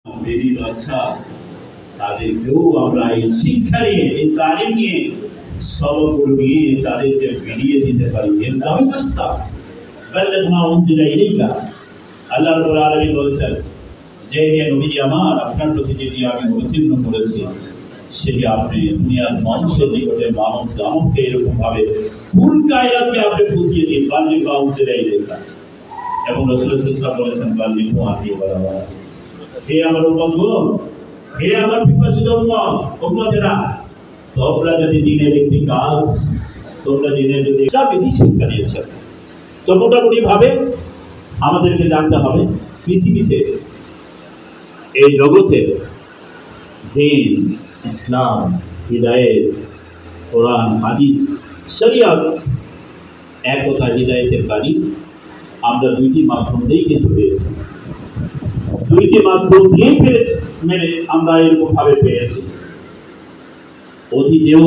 मेरी बादशाह তাদেরকেও আমরা এই শিক্ষা নিয়ে এই তালিম নিয়ে সবগুলো নিয়ে তাদেরকে ফিরিয়ে দিতে পারি এর দাবি রাস্তা বাল্লাগনা উনজিলা ইলাইকা আল্লাহ রাব্বুল আলামিন বলেছেন যে নবী আমার আপনার প্রতি যে আমি অবতীর্ণ করেছি সেটি আপনি দুনিয়ার মানুষের নিকটে মানব দানবকে এরকম ভাবে ফুল কায়নাতকে আপনি বুঝিয়ে দিন বাল্লাগনা উনজিলা ইলাইকা এবং রাসূল সাল্লাল্লাহু আলাইহি ওয়াসাল্লাম বলেছেন বাল্লাগনা আতি বরাবর হে আমার উম্মতগণ হে আমার বিশ্বস্ত উম্মতেরা তোমরা যদি দিনের একটি কাজ তোমরা দিনের যদি বিধি শিক্ষা দিয়েছ তো মোটামুটি ভাবে আমাদেরকে জানতে হবে পৃথিবীতে এই জগতে দিন ইসলাম হিদায়াত কোরআন হাদিস শরিয়ত একতা হিদায়াতের বাণী আমরা দুইটি মাধ্যম দিয়েই কিন্তু পেয়েছি দুইটি মাধ্যম দিয়ে পেয়েছি মানে আমরা এরকম ভাবে পেয়েছি অতীতেও